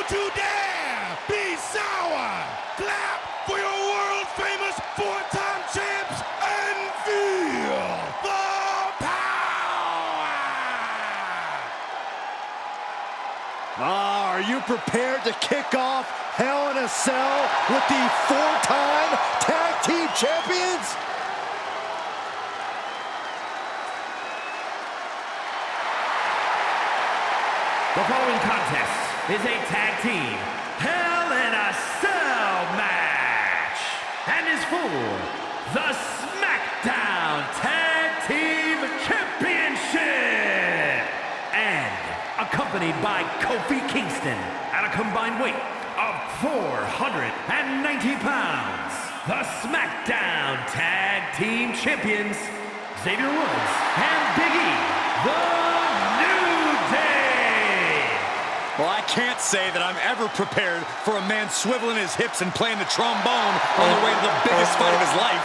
Don't you dare be sour! Clap for your world-famous four-time champs and feel the power! Are you prepared to kick off Hell in a Cell with the four-time tag team champions? The following contest is a tag team Hell in a Cell match and is for the SmackDown Tag Team Championship and accompanied by Kofi Kingston at a combined weight of 490 pounds. The SmackDown Tag Team Champions, Xavier Woods and Big E, the New Day. Well, I can't say that I'm ever prepared for a man swiveling his hips and playing the trombone on the way to the biggest fight of his life.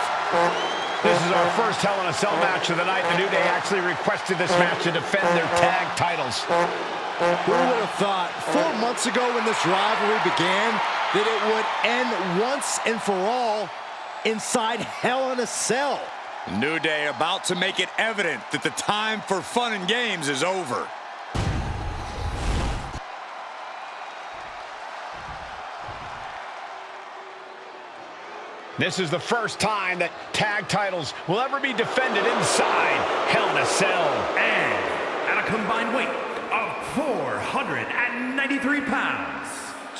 This is our first Hell in a Cell match of the night. The New Day actually requested this match to defend their tag titles. Who would have thought 4 months ago when this rivalry began that it would end once and for all inside Hell in a Cell? New Day about to make it evident that the time for fun and games is over. This is the first time that tag titles will ever be defended inside Hell in a Cell. And at a combined weight of 493 pounds,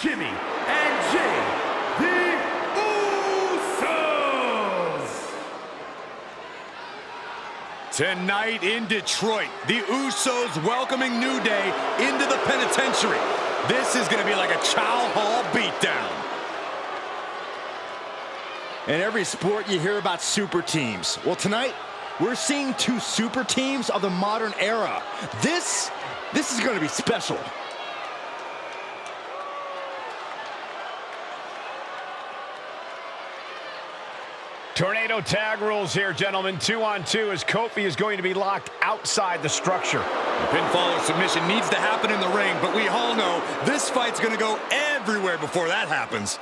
Jimmy and Jay, the Usos. Tonight in Detroit, the Usos welcoming New Day into the penitentiary. This is going to be like a Chow Hall beatdown. In every sport, you hear about super teams. Well, tonight, we're seeing two super teams of the modern era. This is going to be special. Tornado tag rules here, gentlemen. 2-on-2 as Kofi is going to be locked outside the structure. The pinfall or submission needs to happen in the ring, but we all know this fight's going to go everywhere before that happens.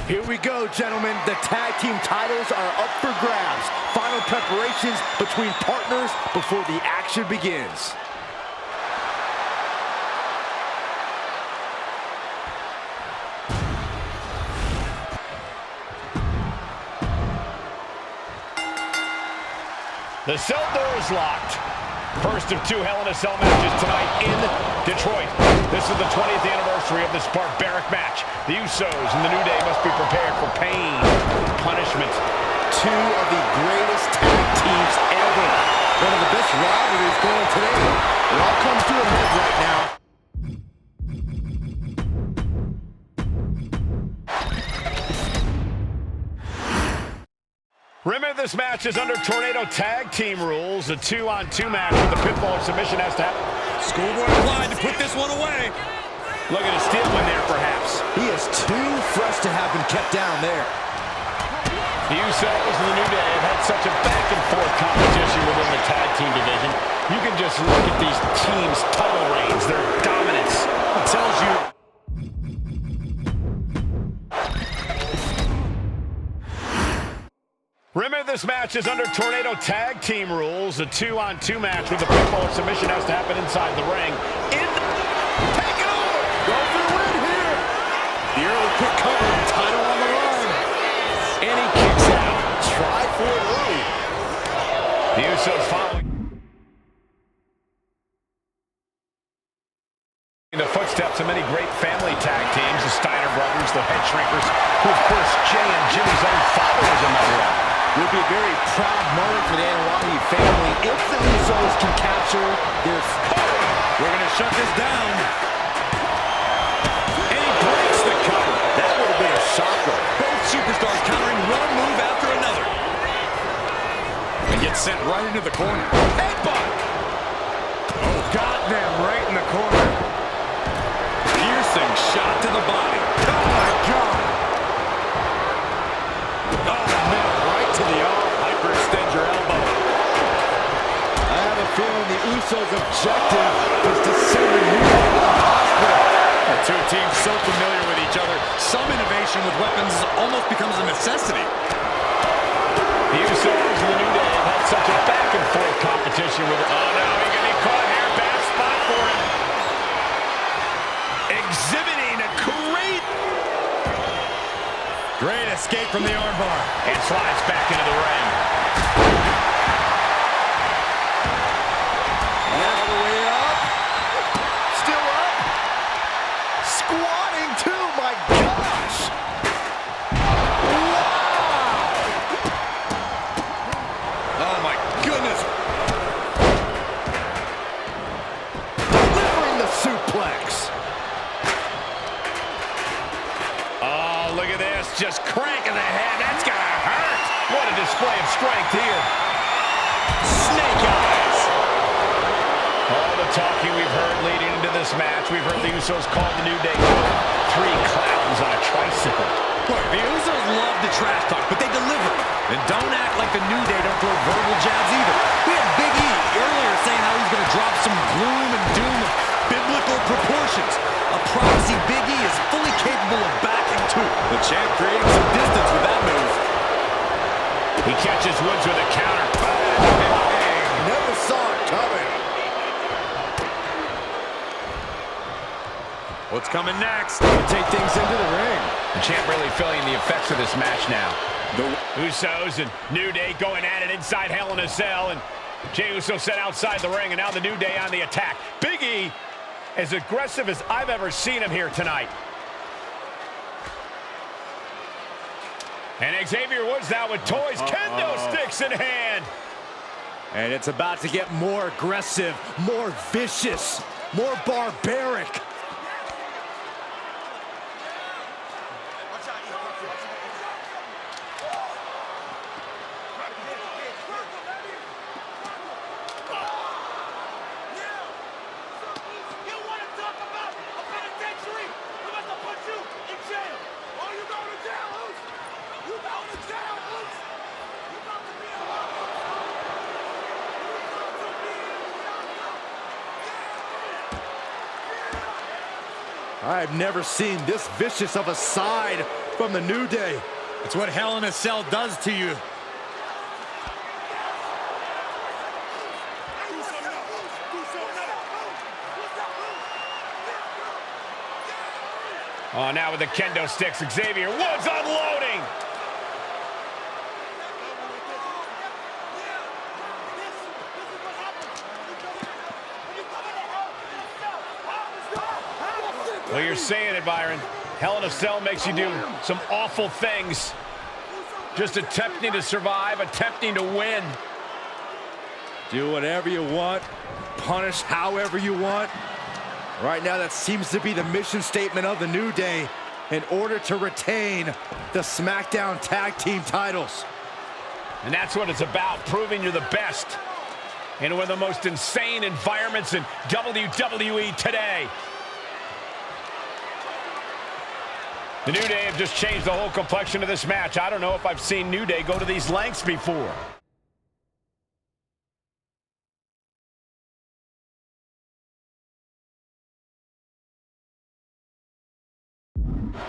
Here we go, gentlemen. The tag team titles are up for grabs. Final preparations between partners before the action begins. The cell door is locked. First of two Hell in a Cell matches tonight in Detroit. This is the 20th anniversary of this barbaric match. The Usos and the New Day must be prepared for pain, punishment. Two of the greatest tag teams ever. One of the best rivalries going today. It all comes to a head right now. Remember, this match is under Tornado tag team rules. A 2-on-2 match with the pinfall or submission has to happen. Schoolboy blind to put this one away. Looking to steal one there, perhaps. He is too fresh to have been kept down there. The Usos and the New Day have had such a back-and-forth competition within the tag team division. You can just look at these teams' title reigns, their dominance. It tells you... Remember, this match is under Tornado tag team rules. A 2-on-2 match with the pinfall or submission has to happen inside the ring. Take it over! Go for the win here! The early quick cover, title on the line. And he kicks out. Try for it early. The Usos following in the footsteps of many great family tag teams, the Steiner brothers, the Head Shrinkers, who of course Jay and Jimmy's own father was a member of. It would be a very proud moment for the Anoa'i family if the Usos can capture their... We're going to shut this down. And he breaks the cover. That would have been a shocker. Both superstars countering one move after another. And gets sent right into the corner. Headbutt! Oh, got them Usos' objective is to send the New Day to the hospital. The two teams so familiar with each other, some innovation with weapons almost becomes a necessity. The Usos and the New Day have had such a back-and-forth competition with it. Oh, no, he's going to be caught here. Bad spot for him. Exhibiting a great escape from the armbar. And slides back into the ring. All the way up. Still up. Squatting too, my gosh. Oh my goodness. Delivering the suplex. Oh, look at this. Just cranking the head. That's gonna hurt. What a display of strength here. Snake eyes. All the talking we've heard leading into this match. We've heard the Usos call the New Day three clowns on a tricycle. Look, the Usos love the trash talk, but they deliver. And don't act like the New Day don't throw verbal jabs either. We had Big E earlier saying how he's going to drop some gloom and doom of biblical proportions. A prophecy Big E is fully capable of backing too. The champ creating some distance with that move. He catches Woods with a counter. Bang! Never saw it coming. What's coming next? Take things into the ring. The champ really feeling the effects of this match now. The Usos and New Day going at it inside Hell in a Cell, and Jey Uso set outside the ring, and now the New Day on the attack. Big E, as aggressive as I've ever seen him here tonight. And Xavier Woods now with toys, kendo sticks in hand. And it's about to get more aggressive, more vicious, more barbaric. I've never seen this vicious of a side from the New Day. It's what Hell in a Cell does to you. Oh, now with the kendo sticks, Xavier Woods unloading. Well, you're saying it, Byron. Hell in a Cell makes you do some awful things. Just attempting to survive, attempting to win. Do whatever you want, punish however you want. Right now, that seems to be the mission statement of the New Day in order to retain the SmackDown Tag Team titles. And that's what it's about, proving you're the best in one of the most insane environments in WWE today. The New Day have just changed the whole complexion of this match. I don't know if I've seen New Day go to these lengths before.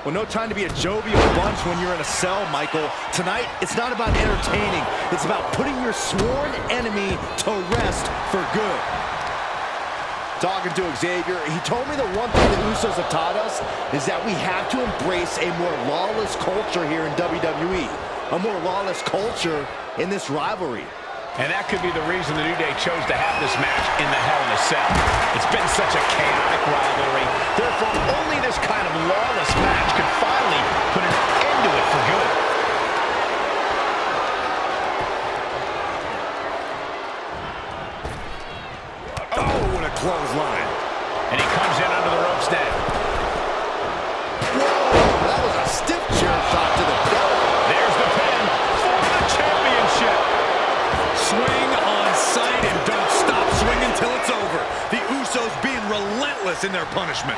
Well, no time to be a jovial bunch when you're in a cell, Michael. Tonight, it's not about entertaining. It's about putting your sworn enemy to rest for good. Talking to Xavier, he told me the one thing the Usos have taught us is that we have to embrace a more lawless culture here in WWE. A more lawless culture in this rivalry. And that could be the reason the New Day chose to have this match in the Hell in a Cell. It's been such a chaotic rivalry. Therefore, only this kind of lawless match could finally put an end to it for good. Oh, what a clothesline. And he comes in under the ropes now. Whoa, that was a stiff chair shot to the belly. There's the pin for the championship. Swing on sight and don't stop swinging till it's over. The Usos being relentless in their punishment.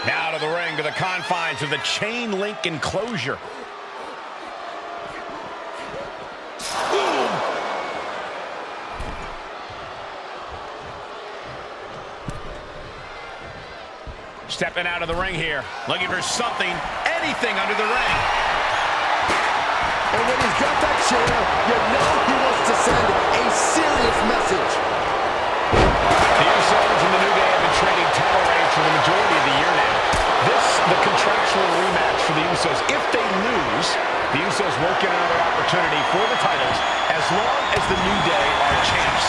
Now to the ring, to the confines of the chain link enclosure. stepping out of the ring here. Looking for something, anything under the ring. And when he's got that chair, you know he wants to send a serious message. The Usos and the New Day have been trading title reigns for the majority of the year now. This, the contractual rematch for the Usos. If they lose, the Usos won't get another opportunity for the titles as long as the New Day are champs.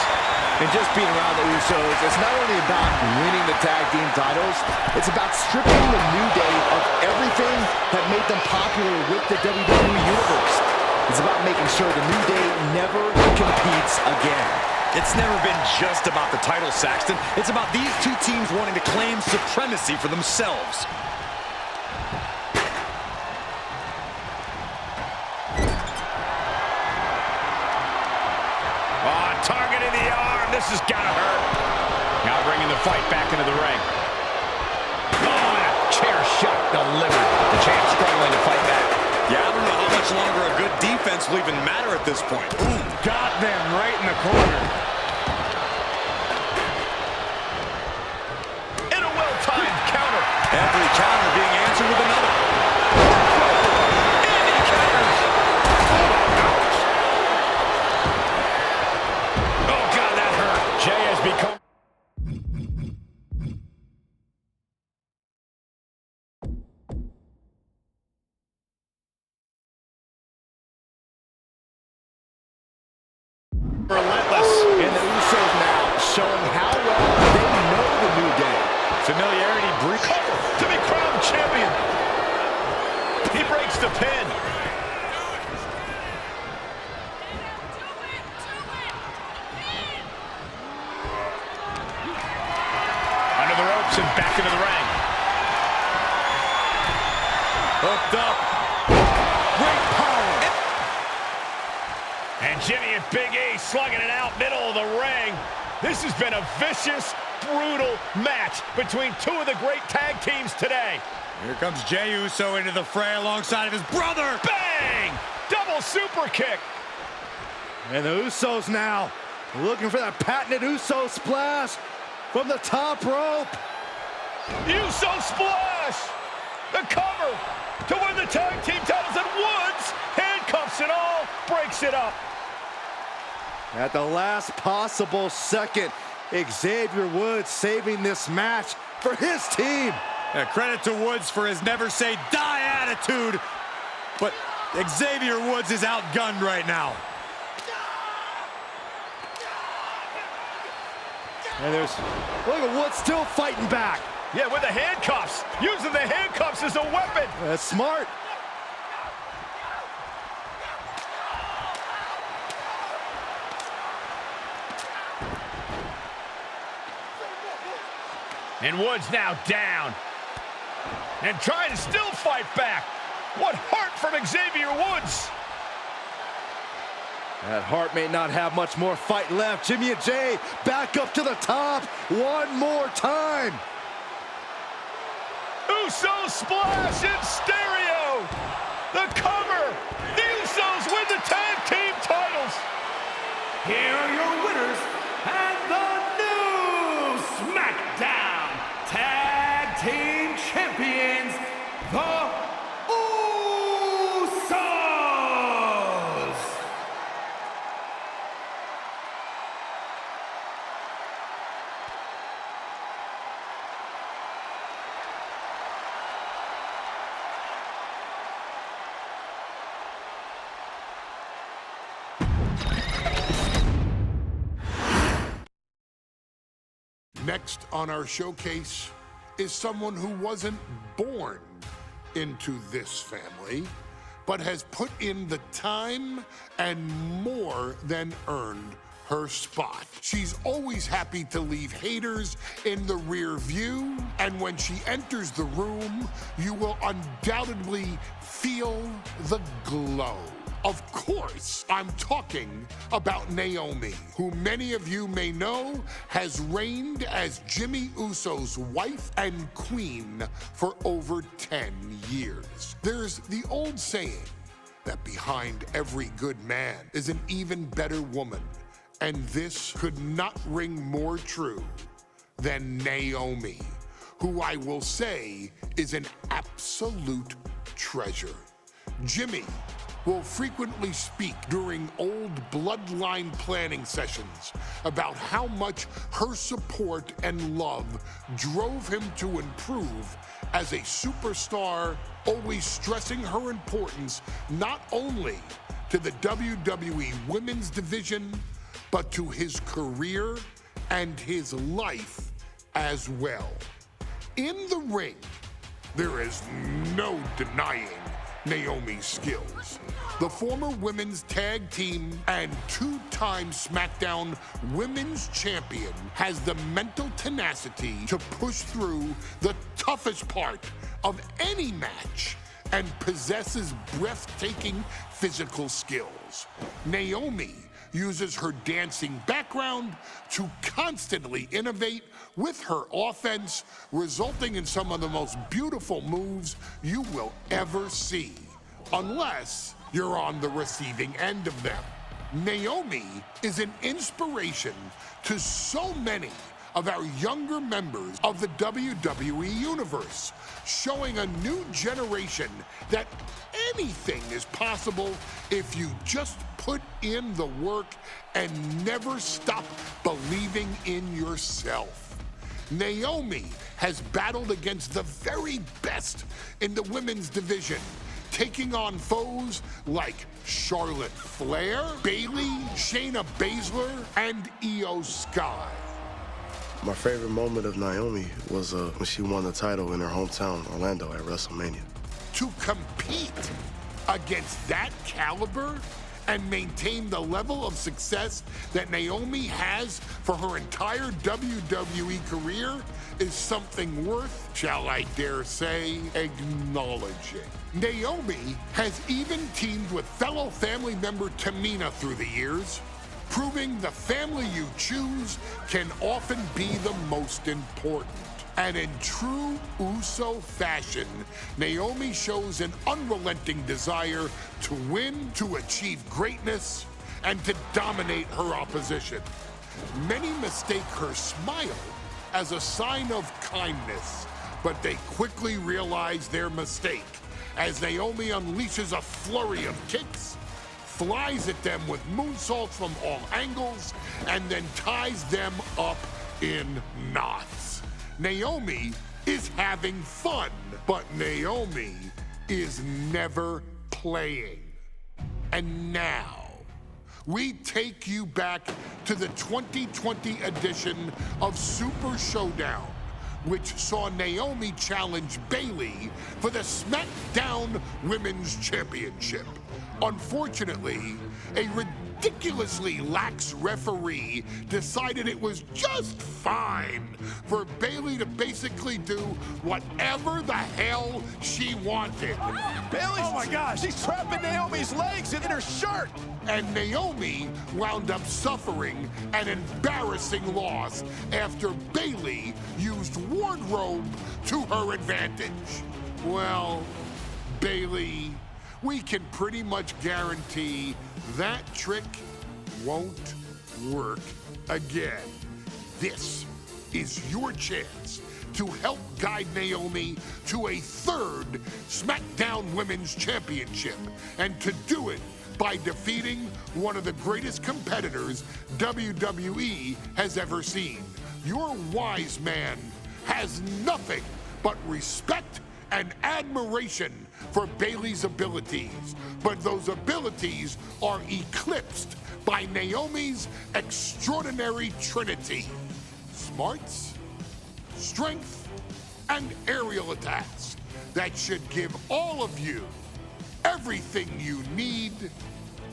And just being around the Usos, it's not only about winning the tag team titles, it's about stripping the New Day of everything that made them popular with the WWE Universe. It's about making sure the New Day never competes again. It's never been just about the title, Saxton. It's about these two teams wanting to claim supremacy for themselves. Targeting the arm. This has got to hurt. Now bringing the fight back into the ring. Oh, and a chair shot delivered. The champ struggling to fight back. Yeah, I don't know how much longer a good defense will even matter at this point. Ooh, got them right in the corner. And a well-timed counter. Every counter being answered with another. And he counters. Oh, God, that hurt. Jay has become... relentless. And the Usos now showing how well they know the New Day. Familiarity break to be crowned champion. He breaks the pin. Under the ropes and back into the ring. Hooked up. Great power. And Jimmy and Big E slugging it out middle of the ring. This has been a vicious, brutal match between two of the great tag teams today. Here comes Jey Uso into the fray alongside of his brother. Bang! Double super kick. And the Usos now looking for that patented Uso splash from the top rope. Uso splash. The cover to win the tag team titles, and Woods handcuffs it all, breaks it up. At the last possible second, Xavier Woods saving this match for his team. Yeah, credit to Woods for his never say die attitude, but Xavier Woods is outgunned right now. And look at Woods still fighting back. Yeah, with the handcuffs, using the handcuffs as a weapon. That's smart. And Woods now down. And trying to still fight back. What heart from Xavier Woods. That Hart may not have much more fight left. Jimmy and Jay back up to the top one more time. Uso splash in stereo. The cover. The Usos win the tag team titles. Here are your winners and the new SmackDown Tag Team Champions, the Usos! Next on our showcase is someone who wasn't born into this family, but has put in the time and more than earned her spot. She's always happy to leave haters in the rear view, and when she enters the room, you will undoubtedly feel the glow. Of course, I'm talking about Naomi, who many of you may know has reigned as Jimmy Uso's wife and queen for over 10 years. There's the old saying that behind every good man is an even better woman, and this could not ring more true than Naomi, who I will say is an absolute treasure. Jimmy will frequently speak during old Bloodline planning sessions about how much her support and love drove him to improve as a superstar, always stressing her importance not only to the WWE Women's Division, but to his career and his life as well. In the ring, there is no denying Naomi's skills. The former women's tag team and two-time SmackDown Women's Champion has the mental tenacity to push through the toughest part of any match and possesses breathtaking physical skills. Naomi uses her dancing background to constantly innovate with her offense, resulting in some of the most beautiful moves you will ever see, unless you're on the receiving end of them. Naomi is an inspiration to so many of our younger members of the WWE Universe, showing a new generation that anything is possible if you just put in the work and never stop believing in yourself. Naomi has battled against the very best in the women's division, taking on foes like Charlotte Flair, Bayley, Shayna Baszler, and Io Sky. My favorite moment of Naomi was when she won the title in her hometown, Orlando, at WrestleMania. To compete against that caliber and maintain the level of success that Naomi has for her entire WWE career is something worth, shall I dare say, acknowledging. Naomi has even teamed with fellow family member Tamina through the years, proving the family you choose can often be the most important. And in true Uso fashion, Naomi shows an unrelenting desire to win, to achieve greatness, and to dominate her opposition. Many mistake her smile as a sign of kindness, but they quickly realize their mistake as Naomi unleashes a flurry of kicks, flies at them with moonsaults from all angles, and then ties them up in knots. Naomi is having fun, but Naomi is never playing. And now, we take you back to the 2020 edition of Super Showdown, which saw Naomi challenge Bayley for the SmackDown Women's Championship. Unfortunately, a ridiculously lax referee decided it was just fine for Bayley to basically do whatever the hell she wanted. Bayley's, oh my gosh, she's trapping Naomi's legs in her shirt. And Naomi wound up suffering an embarrassing loss after Bayley used wardrobe to her advantage. Well, Bayley, we can pretty much guarantee that trick won't work again. This is your chance to help guide Naomi to a third SmackDown Women's Championship, and to do it by defeating one of the greatest competitors WWE has ever seen. Your wise man has nothing but respect and admiration for Bayley's abilities, but those abilities are eclipsed by Naomi's extraordinary trinity: smarts, strength, and aerial attacks that should give all of you everything you need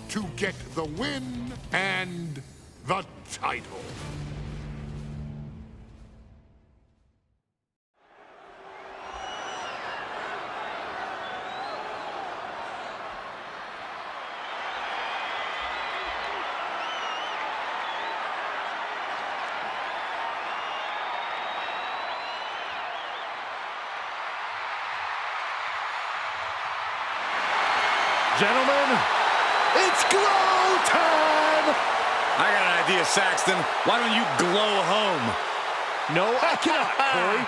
to get the win and the title. Gentlemen, it's glow time! I got an idea, Saxton. Why don't you glow home? No, I cannot, Corey.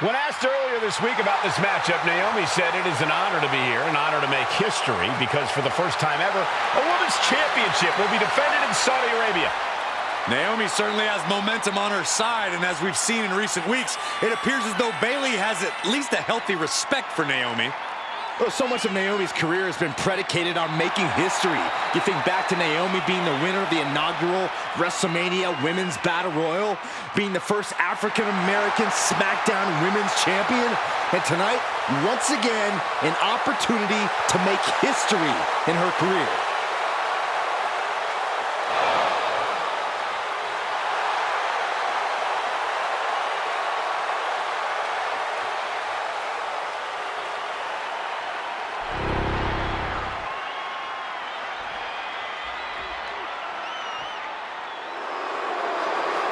When asked earlier this week about this matchup, Naomi said it is an honor to be here, an honor to make history, because for the first time ever, a women's championship will be defended in Saudi Arabia. Naomi certainly has momentum on her side, and as we've seen in recent weeks, it appears as though Bayley has at least a healthy respect for Naomi. Well, so much of Naomi's career has been predicated on making history. You think back to Naomi being the winner of the inaugural WrestleMania Women's Battle Royal, being the first African-American SmackDown Women's Champion, and tonight, once again, an opportunity to make history in her career.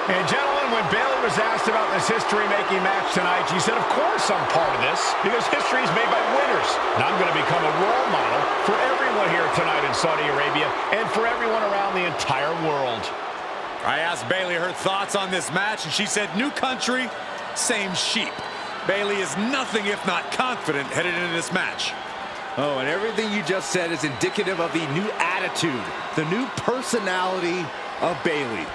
And gentlemen, when Bayley was asked about this history-making match tonight, she said, of course I'm part of this, because history is made by winners. And I'm going to become a role model for everyone here tonight in Saudi Arabia and for everyone around the entire world. I asked Bayley her thoughts on this match, and she said, new country, same sheep. Bayley is nothing if not confident headed into this match. Oh, and everything you just said is indicative of the new attitude, the new personality of Bayley.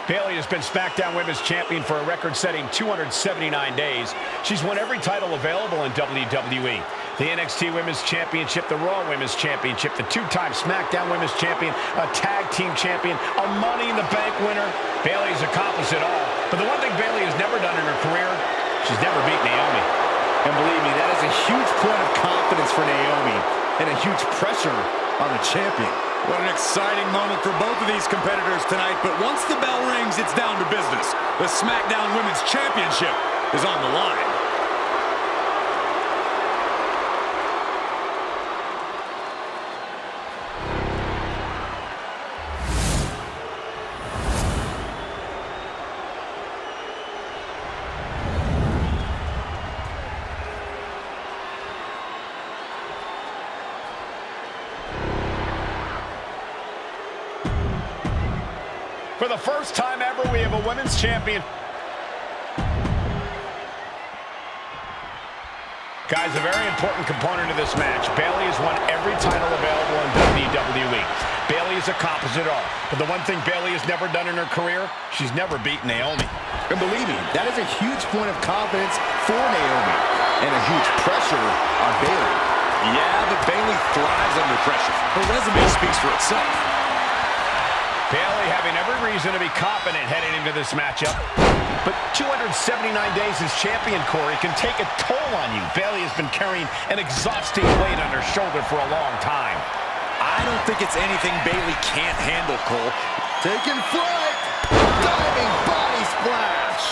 Bayley has been SmackDown Women's Champion for a record-setting 279 days. She's won every title available in WWE. The NXT Women's Championship, the Raw Women's Championship, the two-time SmackDown Women's Champion, a Tag Team Champion, a Money in the Bank winner. Bayley's accomplished it all. But the one thing Bayley has never done in her career, she's never beat Naomi. And believe me, that is a huge point of confidence for Naomi and a huge pressure on the champion. What an exciting moment for both of these competitors tonight, but once the bell rings, it's down to business. The SmackDown Women's Championship is on the line. For the first time ever, we have a women's champion. Guys, a very important component of this match. Bayley has won every title available in WWE. Bayley has accomplished it all. But the one thing Bayley has never done in her career, she's never beaten Naomi. And believe me, that is a huge point of confidence for Naomi and a huge pressure on Bayley. Yeah, but Bayley thrives under pressure. Her resume speaks for itself. Bayley having every reason to be confident heading into this matchup. But 279 days as champion, Corey, can take a toll on you. Bayley has been carrying an exhausting weight on her shoulder for a long time. I don't think it's anything Bayley can't handle, Cole. Taking flight, diving body splash,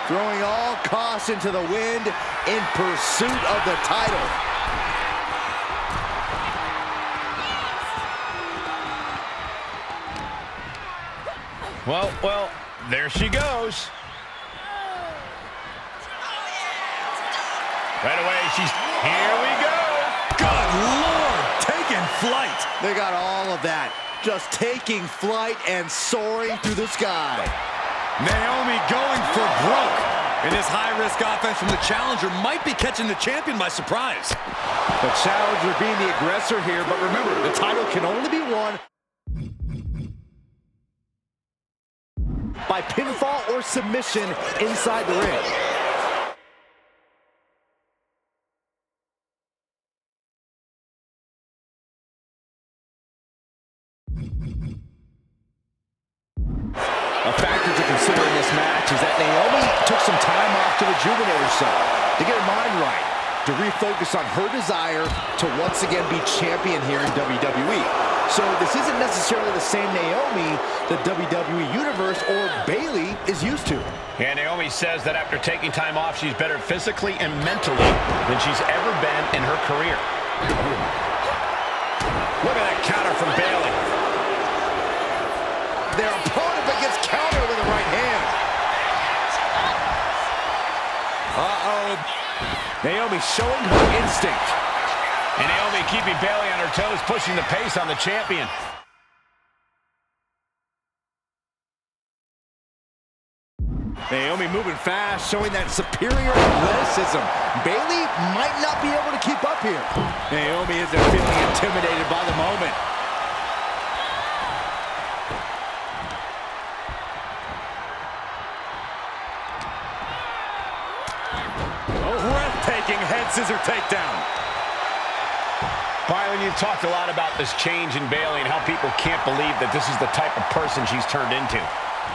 throwing all caution to the wind in pursuit of the title. Well, there she goes. Right away, here we go. Good Lord, taking flight. They got all of that, just taking flight and soaring through the sky. Naomi going for broke. And this high-risk offense from the challenger might be catching the champion by surprise. The challenger being the aggressor here, but remember, the title can only be won by pinfall or submission inside the ring. A factor to consider in this match is that Naomi took some time off to rejuvenate herself, to get her mind right, to refocus on her desire to once again be champion here in WWE. So this isn't necessarily the same Naomi the WWE Universe or Bayley is used to. And Naomi says that after taking time off, she's better physically and mentally than she's ever been in her career. Look at that counter from Bayley. Their opponent begins counter with the right hand. Uh-oh. Naomi showing her instinct. And Naomi keeping Bayley on her toes, pushing the pace on the champion. Naomi moving fast, showing that superior athleticism. Bayley might not be able to keep up here. Naomi isn't feeling intimidated by the moment. Breathtaking head scissor takedown. Byron, you've talked a lot about this change in Bayley and how people can't believe that this is the type of person she's turned into.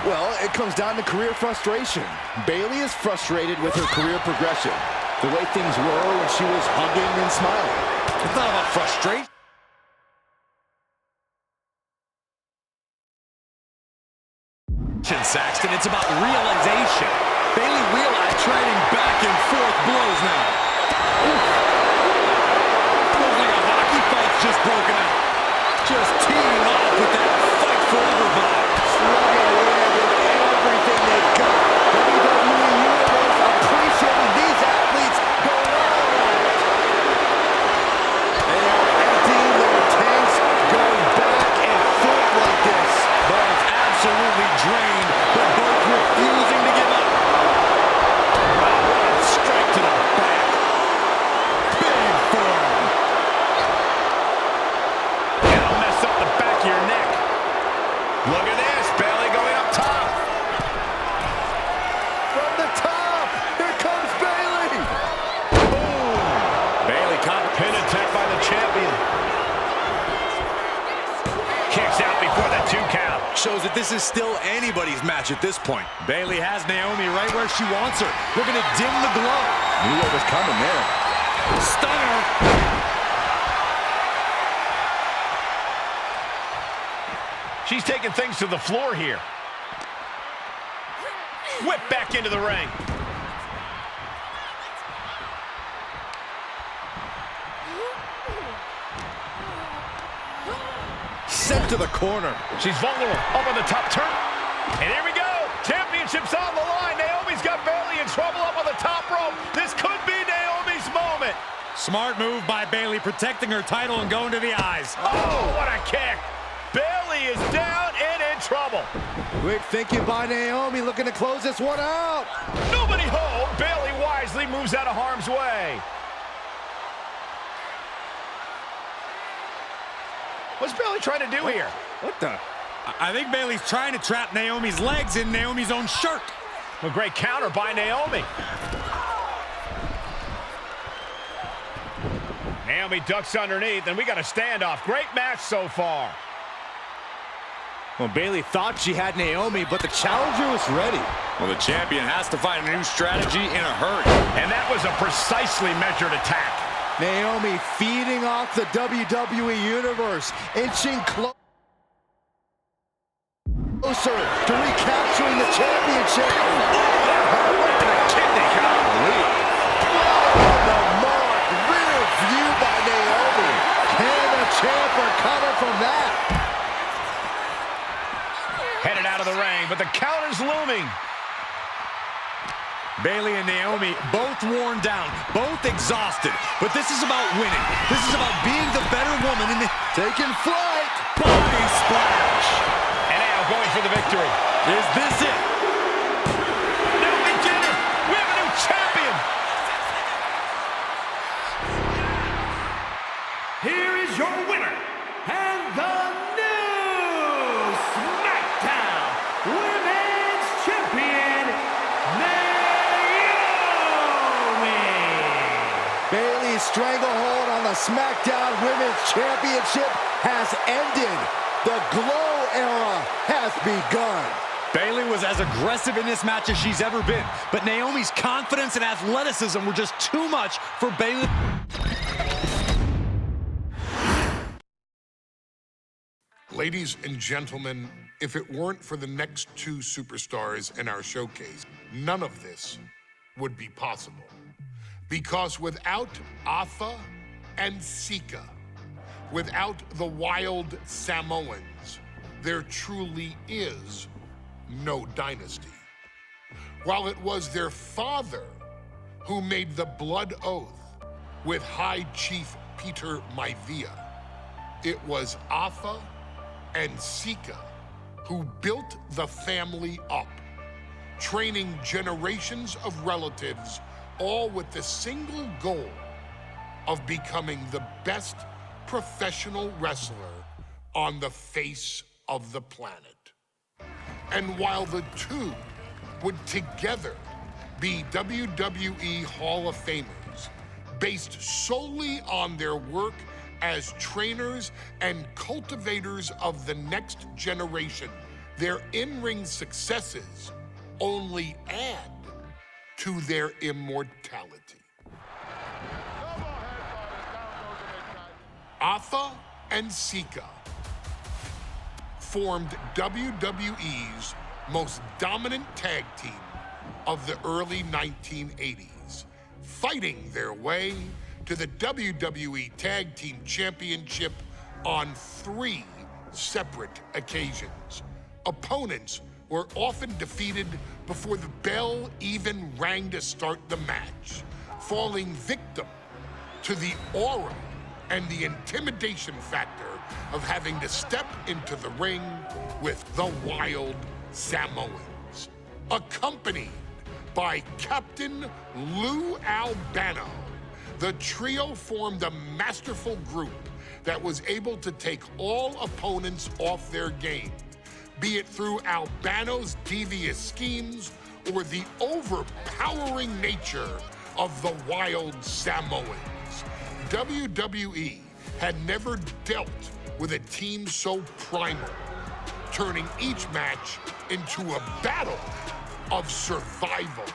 Well, it comes down to career frustration. Bayley is frustrated with her career progression. The way things were when she was hugging and smiling. It's not about frustration. Saxton, it's about realization. Bayley realized trading back and forth blows now. Feels like a hockey fight's just broken out. Just teeing off with that fight forever vibe. Slugging away with everything they've got. WWE Universe appreciating these athletes going all out. They are emptying their tanks, going back and forth like this. Both absolutely drained, but both refusing to give up. Straight to the back. Big forearm. That'll mess up the back of your neck. Look at this, Bayley going up top. From the top, here comes Bayley. Boom. Bayley caught pin attack by the champion. Kicks out before the 2 count. Shows that this is still anybody's match at this point. Bayley has Naomi right where she wants her. They're going to dim the glow. Knew what was coming there. Stunner. She's taking things to the floor here. Whip back into the ring. Sent to the corner. She's vulnerable. Up on the top turn. And here we go. Championship's on the line. Naomi's got Bayley in trouble up on the top rope. This could be Naomi's moment. Smart move by Bayley, protecting her title and going to the eyes. Oh, what a kick. Bayley is down and in trouble. Quick thinking by Naomi, looking to close this one out. Nobody home. Bayley wisely moves out of harm's way. What's Bayley trying to do here? What the? I think Bayley's trying to trap Naomi's legs in Naomi's own shirt. A great counter by Naomi. Naomi ducks underneath, and we got a standoff. Great match so far. Well, Bayley thought she had Naomi, but the challenger was ready. Well, the champion has to find a new strategy in a hurry. And that was a precisely measured attack. Naomi feeding off the WWE Universe, inching closer to recapturing the championship. Kidney golly. On the mark, rear view by Naomi. Can the champ recover from that? Headed out of the ring, but the count is looming. Bayley and Naomi both worn down, both exhausted. But this is about winning. This is about being the better woman in the... Taking flight. Body splash. And now going for the victory. Is this it? No, we did it. We have a new champion. Here is your winner, and the new SmackDown Women's Champion, Naomi. Bayley's stranglehold on the SmackDown Women's Championship has ended. The Glow era has begun. Bayley was as aggressive in this match as she's ever been, but Naomi's confidence and athleticism were just too much for Bayley. Ladies and gentlemen, if it weren't for the next 2 superstars in our showcase, none of this would be possible. Because without Afa and Sika, without the Wild Samoans, there truly is no dynasty. While it was their father who made the blood oath with High Chief Peter Maivia, it was Afa and Sika who built the family up training generations of relatives, all with the single goal of becoming the best professional wrestler on the face of the planet. And while the two would together be WWE Hall of Famers, based solely on their work as trainers and cultivators of the next generation, their in-ring successes only add to their immortality. Alpha and Sika formed WWE's most dominant tag team of the early 1980s, fighting their way to the WWE Tag Team Championship on 3 separate occasions. Opponents were often defeated before the bell even rang to start the match, falling victim to the aura and the intimidation factor of having to step into the ring with the Wild Samoans. Accompanied by Captain Lou Albano, the trio formed a masterful group that was able to take all opponents off their game, be it through Albano's devious schemes or the overpowering nature of the Wild Samoans. WWE had never dealt with a team so primal, turning each match into a battle of survival.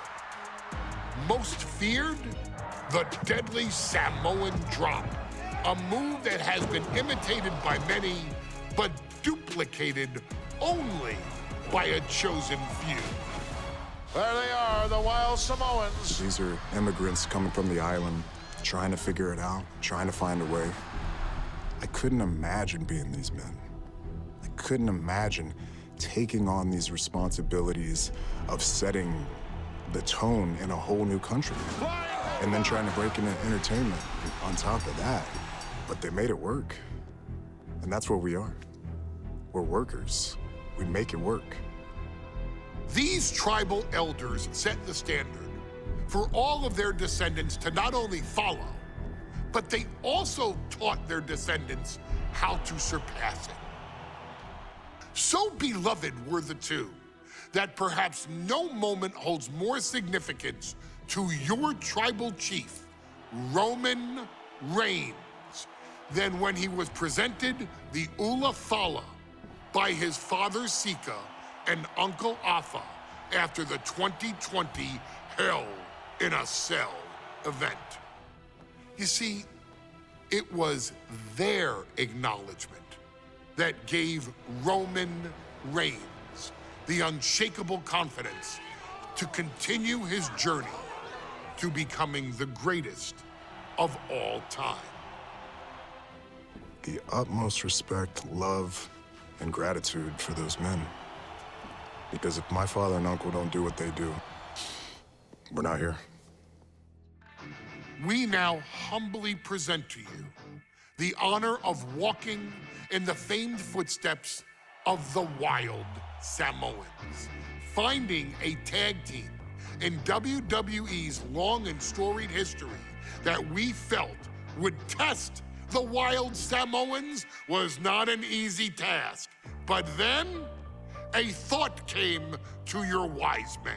Most feared, the deadly Samoan drop, a move that has been imitated by many, but duplicated only by a chosen few. There they are, the Wild Samoans. These are immigrants coming from the island, trying to figure it out, trying to find a way. I couldn't imagine being these men. I couldn't imagine taking on these responsibilities of setting the tone in a whole new country. And then trying to break into entertainment on top of that. But they made it work. And that's what we are. We're workers. We make it work. These tribal elders set the standard for all of their descendants to not only follow, but they also taught their descendants how to surpass it. So beloved were the two that perhaps no moment holds more significance to your tribal chief, Roman Reigns, than when he was presented the Ula Fala by his father Sika and Uncle Afa after the 2020 Hell in a Cell event. You see, it was their acknowledgement that gave Roman Reigns the unshakable confidence to continue his journey to becoming the greatest of all time. The utmost respect, love, and gratitude for those men. Because if my father and uncle don't do what they do, we're not here. We now humbly present to you the honor of walking in the famed footsteps of the Wild Samoans, finding a tag team in WWE's long and storied history that we felt would test the Wild Samoans was not an easy task. But then, a thought came to your wise man.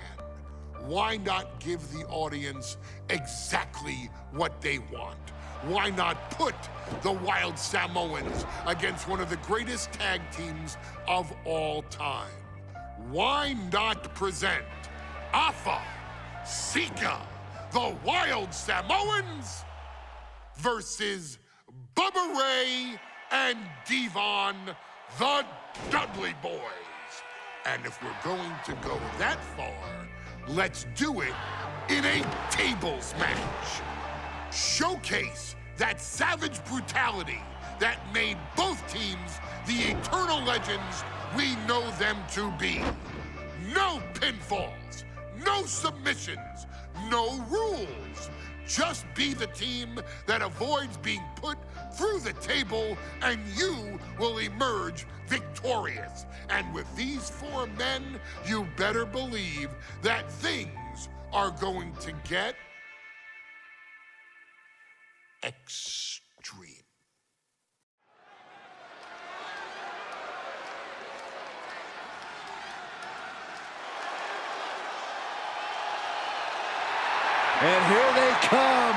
Why not give the audience exactly what they want? Why not put the Wild Samoans against one of the greatest tag teams of all time? Why not present Afa, Sika, the Wild Samoans versus Bubba Ray and Devon, the Dudley Boys? And if we're going to go that far, let's do it in a tables match. Showcase that savage brutality that made both teams the eternal legends we know them to be. No pinfalls, no submissions, no rules, Just be the team that avoids being put through the table, and you will emerge victorious. And with these 4 men, you better believe that things are going to get extreme. And here they come.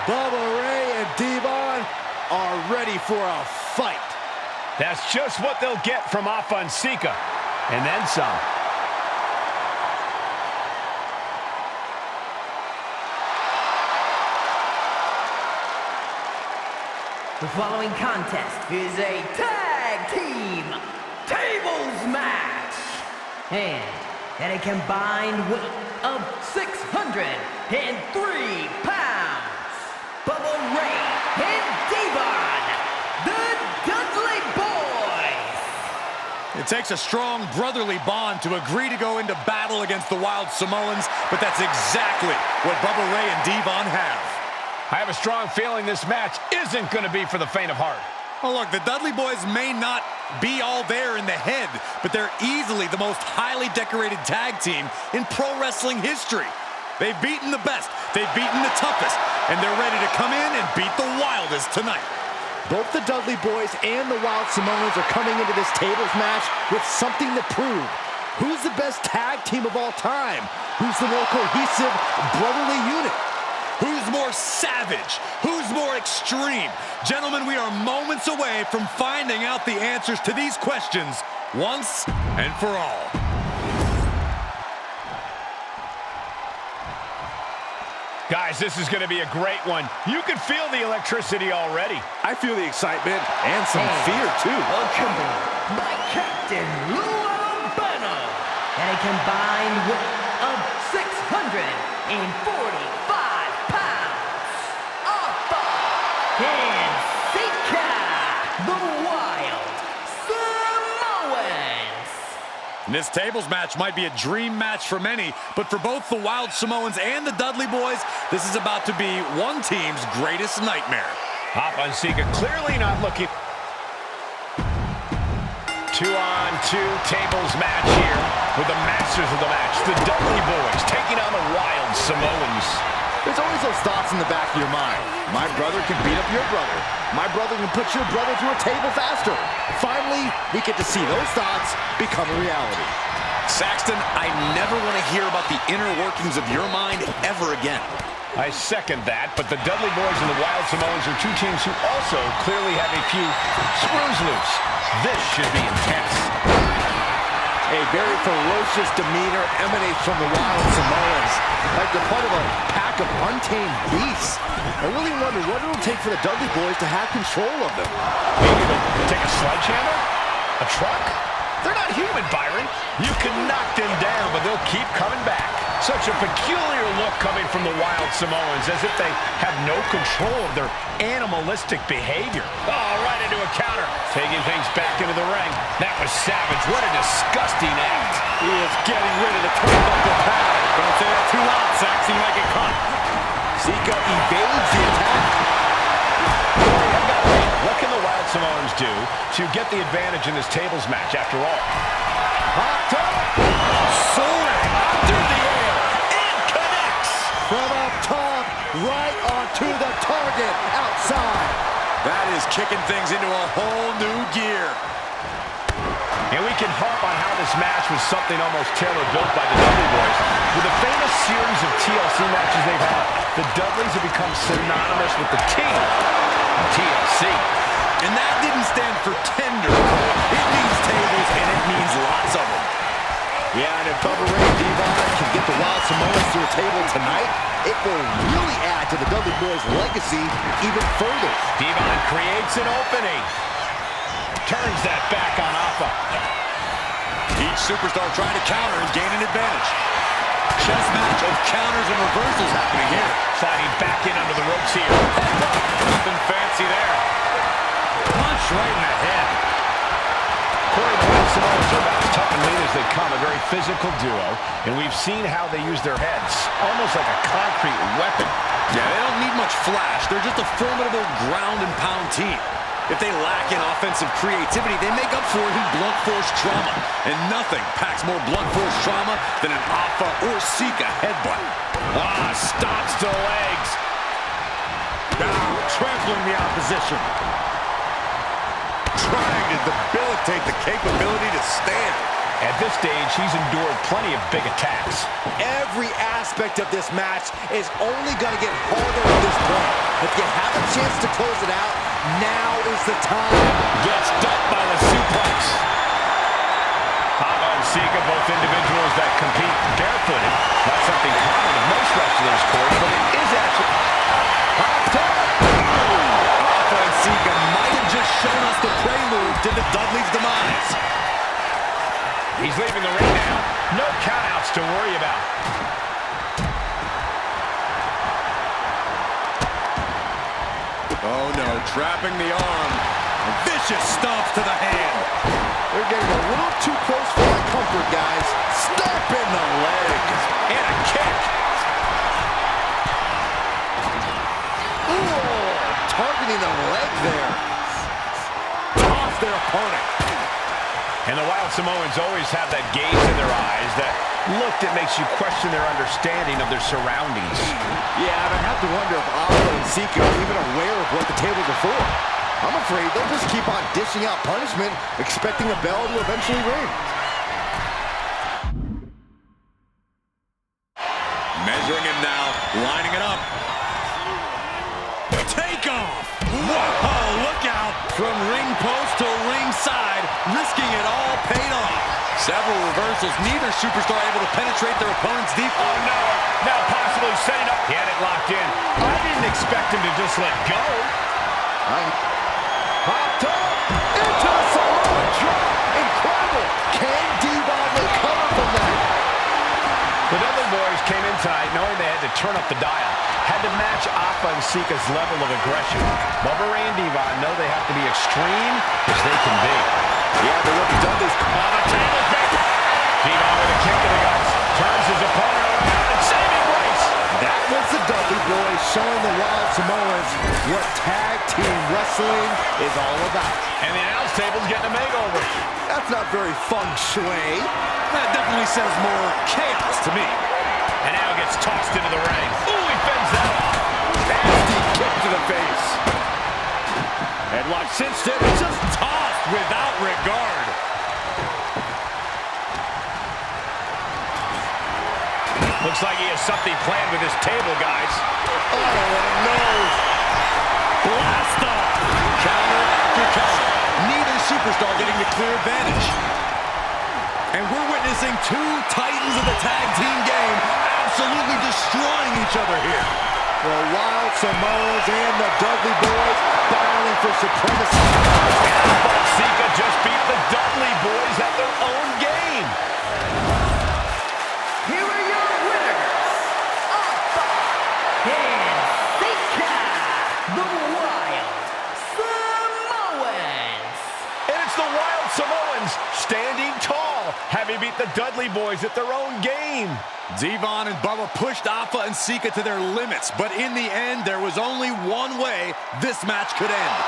Bubba Ray and Devon are ready for a fight. That's just what they'll get from Afonseca, and then some. The following contest is a tag team tables match. And at a combined weight of 603 pounds, Bubba Ray and Devon, the Dudley Boys. It takes a strong brotherly bond to agree to go into battle against the Wild Samoans, but that's exactly what Bubba Ray and Devon have. I have a strong feeling this match isn't going to be for the faint of heart. Oh, look, the Dudley Boys may not be all there in the head, but they're easily the most highly decorated tag team in pro wrestling history. They've beaten the best, they've beaten the toughest, and they're ready to come in and beat the wildest tonight. Both the Dudley Boys and the Wild Samoans are coming into this tables match with something to prove. Who's the best tag team of all time? Who's the more cohesive, brotherly unit? Who's more savage? Who's more extreme? Gentlemen, we are moments away from finding out the answers to these questions once and for all. Guys, this is going to be a great one. You can feel the electricity already. I feel the excitement and some fear, too. Accompanied by Captain Lou Albano at a combined weight of 645 pounds. Afonseca, the Wild Samoans. This tables match might be a dream match for many, but for both the Wild Samoans and the Dudley Boys, this is about to be one team's greatest nightmare. Afonseca clearly not looking. 2-on-2 tables match here with the masters of the match, the Dudley Boys, taking on the Wild Samoans. There's always those thoughts in the back of your mind. My brother can beat up your brother. My brother can put your brother through a table faster. Finally, we get to see those thoughts become a reality. Saxton, I never want to hear about the inner workings of your mind ever again. I second that, but the Dudley Boys and the Wild Samoans are two teams who also clearly have a few screws loose. This should be intense. A very ferocious demeanor emanates from the Wild Samoans, like they're part of a pack of untamed beasts. I really wonder what it'll take for the Dudley Boys to have control of them. Maybe they'll take a sledgehammer? A truck? They're not human, Byron. You can knock them down, but they'll keep coming back. Such a peculiar look coming from the Wild Samoans, as if they have no control of their animalistic behavior. Oh, right into a counter. Taking things back into the ring. That was savage. What a disgusting act. He is getting rid of the turnbuckle pad. Don't say that too loud, Sax. You might get caught. Sika evades the attack. What can the Wild Samoans do to get the advantage in this tables match after all? Hot top. Soaring through the air. It connects. From up top, right onto the target outside. That is kicking things into a whole new gear. And we can harp on how this match was something almost tailor-built by the Dudley Boys. With the famous series of TLC matches they've had, the Dudleys have become synonymous with the team in TLC. And that didn't stand for tender. It means tables, and it means lots of them. Yeah, and if Bubba Ray and Devon can get the Wild Samoans to a table tonight, it will really add to the Dudley Boys' legacy even further. Devon creates an opening. Turns that back on Alpha. Each superstar trying to counter and gain an advantage. Chess match of counters and reversals happening here. Sliding back in under the ropes here. Nothing fancy there. Punch right in the head. Corey, the Wild Samoans are about as tough and lean as they come. A very physical duo. And we've seen how they use their heads. Almost like a concrete weapon. Yeah, they don't need much flash. They're just a formidable ground and pound team. If they lack in offensive creativity, they make up for it in blunt force trauma. And nothing packs more blunt force trauma than an Alpha or Sika headbutt. Stops to the legs. Trampling the opposition. Trying to debilitate the capability to stand. At this stage, he's endured plenty of big attacks. Every aspect of this match is only going to get harder at this point. If you have a chance to close it out, now is the time. Gets ducked by the suplex. Hava and Sika, both individuals that compete barefooted. Not something common with most wrestlers, Corey, but it is actually... Alpha and Sika might have just shown us the prelude to the Dudley's demise. He's leaving the ring now. No countouts to worry about. Oh no, trapping the arm. Vicious stomps to the hand. They're getting a little too close for our comfort, guys. Stomp in the legs. And a kick. Ooh, targeting the leg there. Toss their opponent. And the Wild Samoans always have that gaze in their eyes, that look that makes you question their understanding of their surroundings. Yeah, and I have to wonder if Alpha and Sika are even aware of what the tables are for. I'm afraid they'll just keep on dishing out punishment, expecting a bell to eventually ring. Measuring him now, lining it up. Take off! Whoa, look out! From ring post to ringside, risking it all paid off. Several reversals, neither superstar able to penetrate their opponent's deep. Oh no, now possibly setting up. He had it locked in. I didn't expect him to just let go. Popped up into the Samoa drop. Incredible. Can Devon recover from that? The Dudley boys came in tonight knowing they had to turn up the dial. Had to match Alpha and Sika's level of aggression. Bubba Ray and Devon know they have to be extreme as they can be. Yeah, but what Dudley's on the table. Devon with a kick to the guts. Turns his opponent around and saving grace. That was the Dudley boys showing the Wild Samoans what tag team wrestling is all about. And the announce table's getting a makeover. That's not very feng shui. That definitely says more chaos to me. And now gets tossed into the ring. Ooh, he fends that off. Nasty kick to the face. Headlock cinched in, just tossed without regard. Looks like he has something planned with his table, guys. Oh, no. Blast off. Counter after counter. Neither superstar getting the clear advantage. And we're witnessing two titans of the tag team game absolutely destroying each other here. The Wild Samoans and the Dudley boys battling for supremacy. Alpha and Sika just beat the Dudley boys at their own game. Here are your winners, Alpha and Sika, the Wild Samoans. And it's the Wild Samoans standing tall, having beat the Dudley boys at their own game. Devon and Bubba pushed Alpha and Sika to their limits, but in the end, there was only one way this match could end.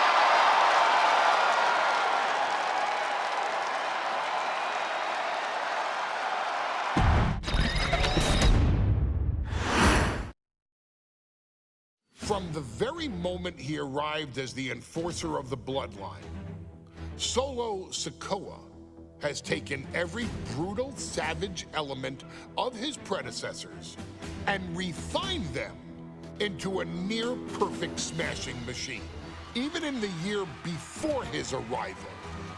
From the very moment he arrived as the enforcer of the Bloodline, Solo Sikoa has taken every brutal, savage element of his predecessors and refined them into a near-perfect smashing machine. Even in the year before his arrival,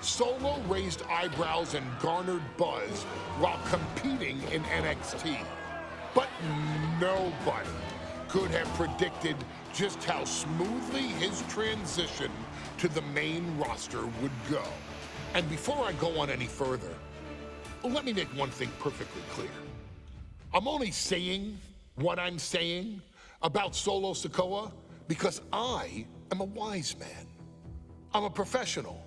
Solo raised eyebrows and garnered buzz while competing in NXT. But nobody could have predicted just how smoothly his transition to the main roster would go. And before I go on any further, let me make one thing perfectly clear. I'm only saying what I'm saying about Solo Sikoa because I am a wise man. I'm a professional.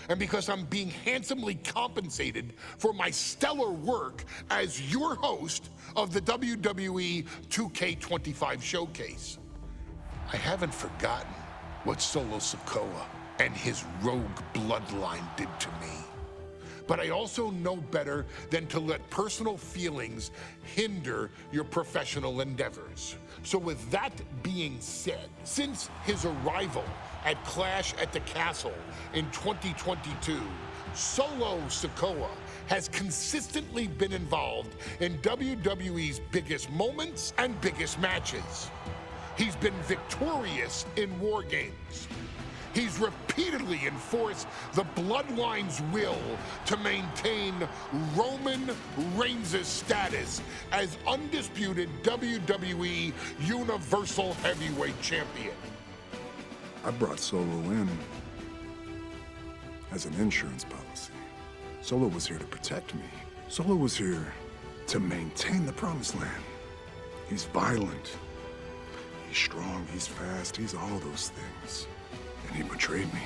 And because I'm being handsomely compensated for my stellar work as your host of the WWE 2K25 Showcase. I haven't forgotten what Solo Sikoa and his rogue bloodline did to me. But I also know better than to let personal feelings hinder your professional endeavors. So with that being said, since his arrival at Clash at the Castle in 2022, Solo Sikoa has consistently been involved in WWE's biggest moments and biggest matches. He's been victorious in War Games. He's repeatedly enforced the Bloodline's will to maintain Roman Reigns' status as undisputed WWE Universal Heavyweight Champion. I brought Solo in as an insurance policy. Solo was here to protect me. Solo was here to maintain the promised land. He's violent. He's strong, he's fast, he's all those things. And he betrayed me.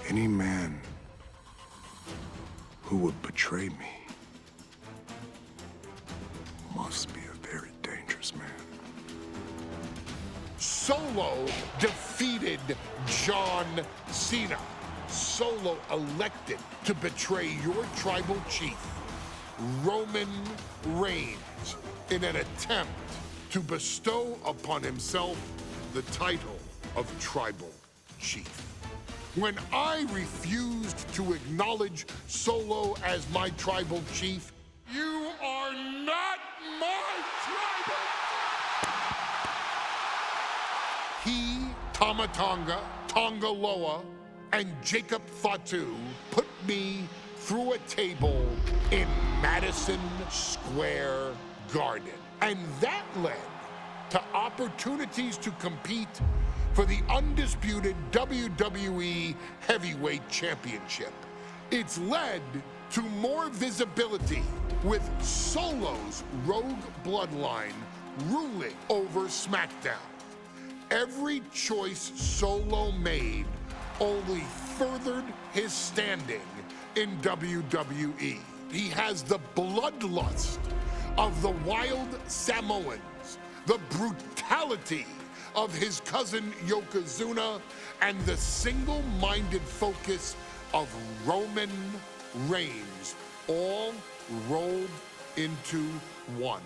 Any man who would betray me must be a very dangerous man. Solo defeated John Cena. Solo elected to betray your tribal chief, Roman Reigns, in an attempt to bestow upon himself the title of tribal chief. When I refused to acknowledge Solo as my tribal chief, you are not my tribal. He, Tama Tonga, Tonga Loa, and Jacob Fatu put me through a table in Madison Square Garden. And that led to opportunities to compete for the undisputed WWE Heavyweight Championship. It's led to more visibility with Solo's rogue bloodline ruling over SmackDown. Every choice Solo made only furthered his standing in WWE. He has the bloodlust of the wild Samoans, the brutality of his cousin Yokozuna, and the single-minded focus of Roman Reigns, all rolled into one.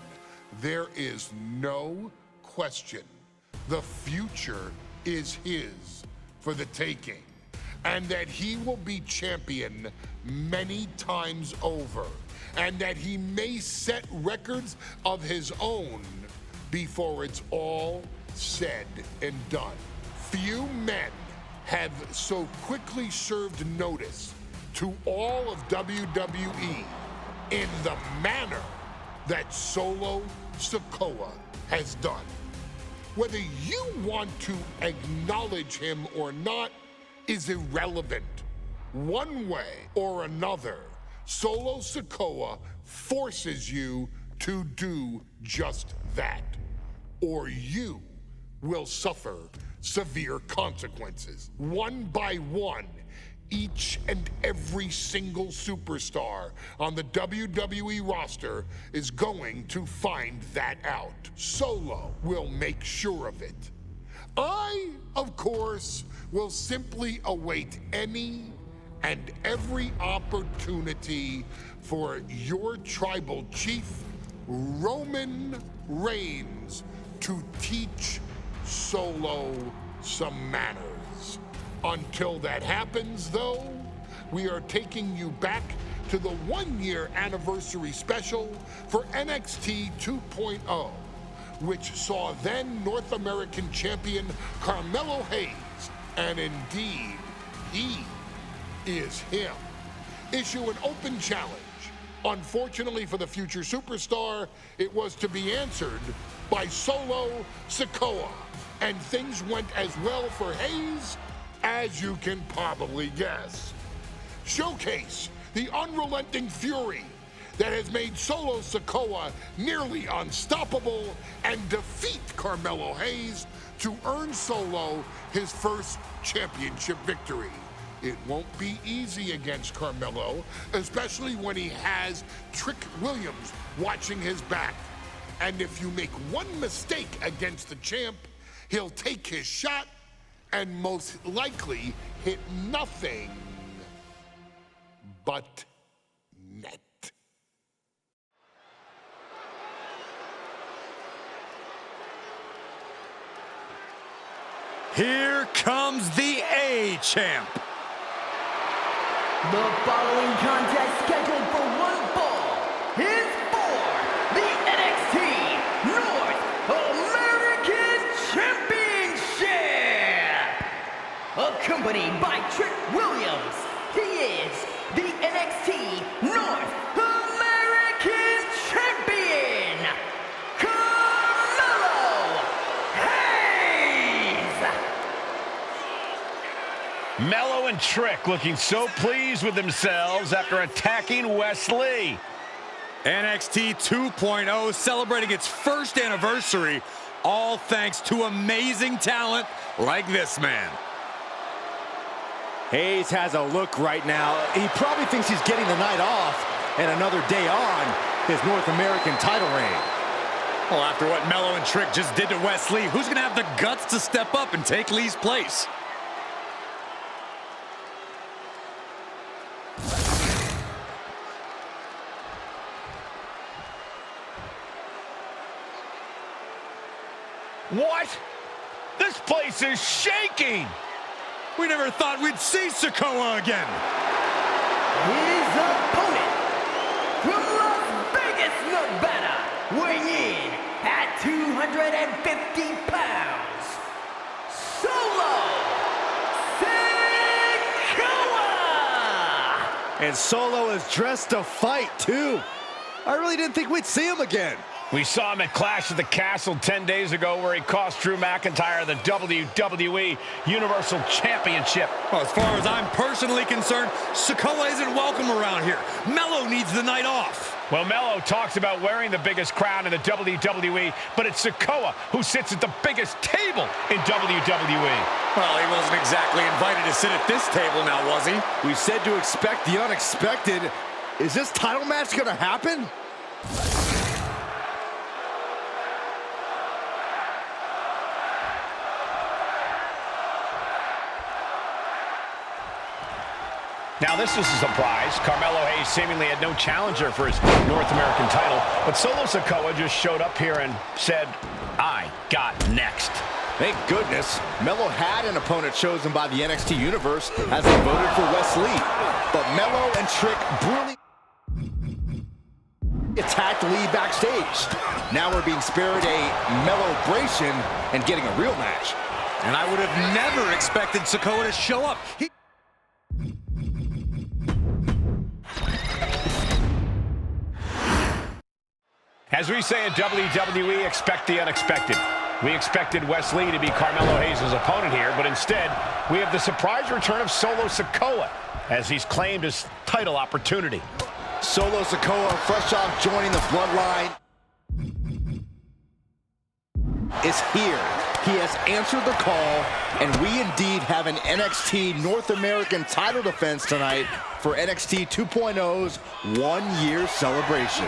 There is no question the future is his for the taking, and that he will be champion many times over, and that he may set records of his own before it's all said and done. Few men have so quickly served notice to all of WWE in the manner that Solo Sikoa has done. Whether you want to acknowledge him or not is irrelevant. One way or another, Solo Sikoa forces you to do just that, or you will suffer severe consequences. One by one, each and every single superstar on the WWE roster is going to find that out. Solo will make sure of it. I, of course, will simply await any and every opportunity for your tribal chief, Roman Reigns, to teach Solo some manners. Until that happens, though, we are taking you back to the one-year anniversary special for NXT 2.0, which saw then North American champion Carmelo Hayes, and indeed, he is him, issue an open challenge. Unfortunately for the future superstar, it was to be answered by Solo Sikoa, and things went as well for Hayes as you can probably guess. Showcase the unrelenting fury that has made Solo Sikoa nearly unstoppable, and defeat Carmelo Hayes to earn Solo his first championship victory. It won't be easy against Carmelo, especially when he has Trick Williams watching his back. And if you make one mistake against the champ, He'll take his shot and most likely hit nothing but net. Here comes the A-Champ. The following contest scheduled for one fall is for the NXT North American Championship. Accompanied by Trick Williams, he is the NXT North American Champion, Carmelo Hayes. Mello and Trick looking so pleased with themselves after attacking Wes Lee. NXT 2.0 celebrating its first anniversary, all thanks to amazing talent like this man. Hayes has a look right now. He probably thinks he's getting the night off and another day on his North American title reign. Well, after what Mello and Trick just did to Wes Lee, who's going to have the guts to step up and take Lee's place? What? This place is shaking! We never thought we'd see Sikoa again. His opponent from Las Vegas, Nevada, weighing in at 250 pounds, Solo Sikoa! And Solo is dressed to fight, too. I really didn't think we'd see him again. We saw him at Clash at the Castle 10 days ago where he cost Drew McIntyre the WWE Universal Championship. Well, as far as I'm personally concerned, Sikoa isn't welcome around here. Mello needs the night off. Well, Mello talks about wearing the biggest crown in the WWE, but it's Sikoa who sits at the biggest table in WWE. Well, he wasn't exactly invited to sit at this table now, was he? We said to expect the unexpected. Is this title match going to happen? Now, this is a surprise. Carmelo Hayes seemingly had no challenger for his North American title, but Solo Sikoa just showed up here and said, I got next. Thank goodness. Mello had an opponent chosen by the NXT Universe as they voted for Wes Lee. But Mello and Trick brutally attacked Lee backstage. Now we're being spared a Mello-bration and getting a real match. And I would have never expected Sikoa to show up. As we say at WWE, expect the unexpected. We expected Wes Lee to be Carmelo Hayes' opponent here, but instead, we have the surprise return of Solo Sikoa as he's claimed his title opportunity. Solo Sikoa, fresh off joining the Bloodline, is here. He has answered the call, and we indeed have an NXT North American title defense tonight for NXT 2.0's one-year celebration.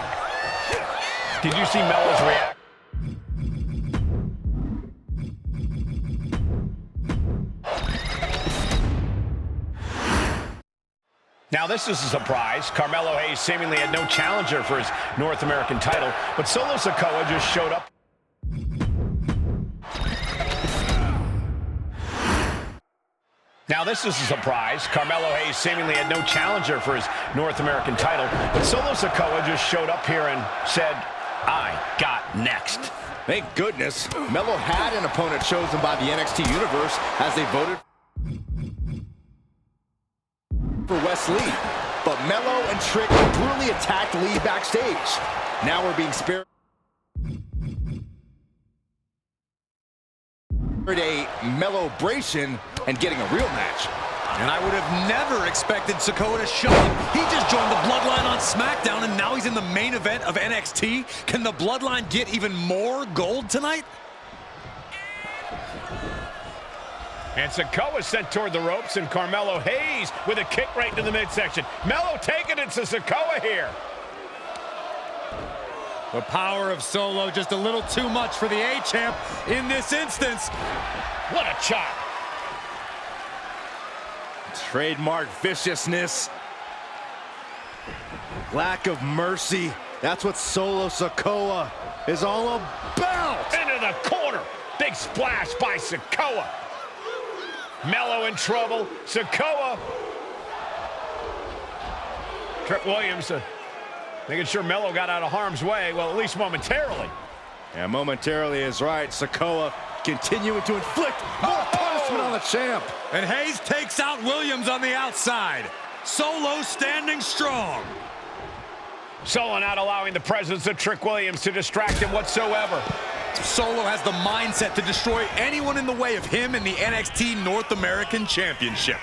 Did you see Mello's reaction? Now, this is a surprise. Carmelo Hayes seemingly had no challenger for his North American title, but Solo Sikoa just showed up. Now, this is a surprise. Carmelo Hayes seemingly had no challenger for his North American title, but Solo Sikoa just showed up here and said, I got next. Thank goodness. Mello had an opponent chosen by the NXT Universe as they voted for Wes Lee. But Mello and Trick brutally attacked Lee backstage. Now we're being spared a Mello-bration and getting a real match. And I would have never expected Sikoa to show up. He just joined the Bloodline on SmackDown, and now he's in the main event of NXT. Can the Bloodline get even more gold tonight? And Sikoa sent toward the ropes, and Carmelo Hayes with a kick right to the midsection. Mello taking it to Sikoa here. The power of Solo just a little too much for the A-Champ in this instance. What a chop. Trademark viciousness. Lack of mercy. That's what Solo Sikoa is all about. Into the corner. Big splash by Sikoa. Melo in trouble. Sikoa. Trick Williams making sure Melo got out of harm's way. Well, at least momentarily. Yeah, momentarily is right. Sikoa continuing to inflict more punishment on the champ. And Hayes takes out Williams on the outside. Solo standing strong. Solo not allowing the presence of Trick Williams to distract him whatsoever. Solo has the mindset to destroy anyone in the way of him in the NXT North American Championship.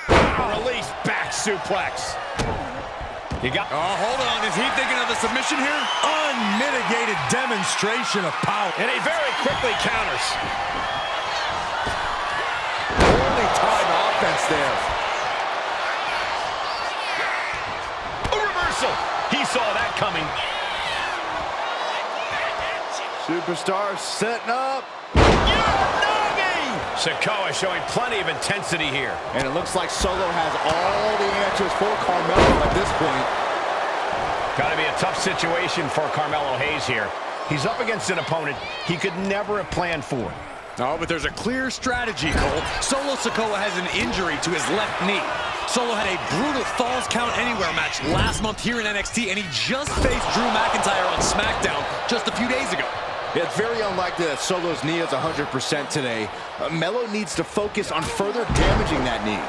Release back suplex. You got. Oh, hold on. Is he thinking of the submission here? Unmitigated demonstration of power. And he very quickly counters. Poorly timed offense there. A reversal. He saw that coming. Superstar setting up. Sikoa showing plenty of intensity here. And it looks like Solo has all the answers for Carmelo at this point. Got to be a tough situation for Carmelo Hayes here. He's up against an opponent he could never have planned for. Oh, but there's a clear strategy, Cole. Solo Sikoa has an injury to his left knee. Solo had a brutal Falls Count Anywhere match last month here in NXT, and he just faced Drew McIntyre on SmackDown just a few days ago. Yeah, it's very unlikely that Solo's knee is 100% today. Melo needs to focus on further damaging that knee.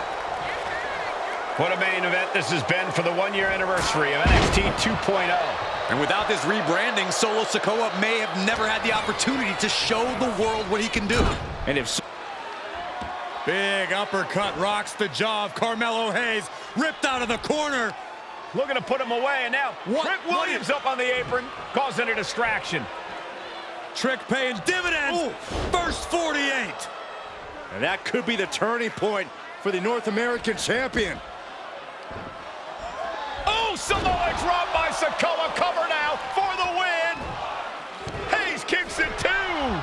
What a main event this has been for the one-year anniversary of NXT 2.0. And without this rebranding, Solo Sikoa may have never had the opportunity to show the world what he can do. And if big uppercut rocks the jaw of Carmelo Hayes, ripped out of the corner. Looking to put him away, and now Trick Williams up on the apron, causing a distraction. Trick paying dividends. Ooh. First 48. And that could be the turning point for the North American champion. Oh, Samoa drop by Sikoa. Cover now for the win. Hayes kicks it too.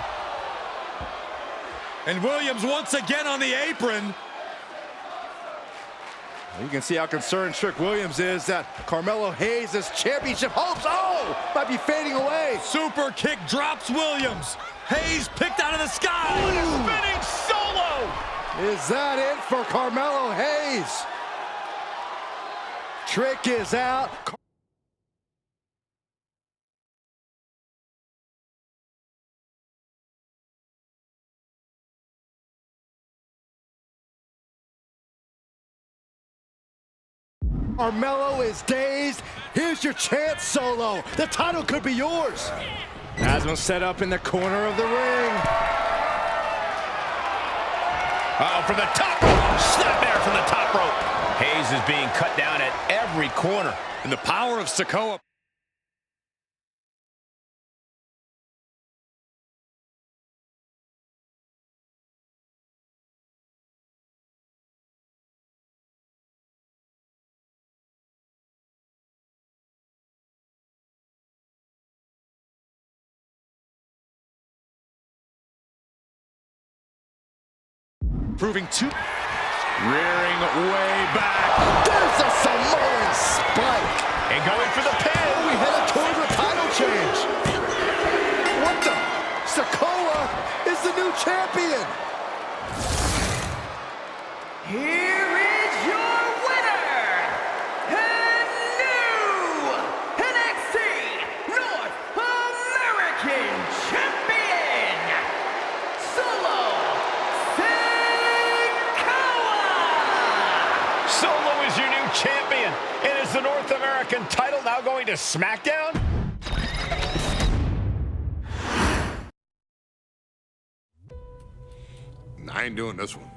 And Williams once again on the apron. You can see how concerned Trick Williams is that Carmelo Hayes' championship hopes, might be fading away. Super kick drops Williams. Hayes picked out of the sky. Spinning Solo. Is that it for Carmelo Hayes? Trick is out. Carmelo is dazed. Here's your chance, Solo. The title could be yours. Asma set up in the corner of the ring. From the top rope. Snap there from the top rope. Hayes is being cut down at every corner. And the power of Sikoa. Proving two. Rearing way back. There's a Samoan spike. And going for the pin. We headed toward the title change. What the? Sikoa is the new champion. Here is your winner, and new NXT North American Champion, Solo Sikoa! Solo is your new champion. And is the North American title now going to SmackDown? I ain't doing this one.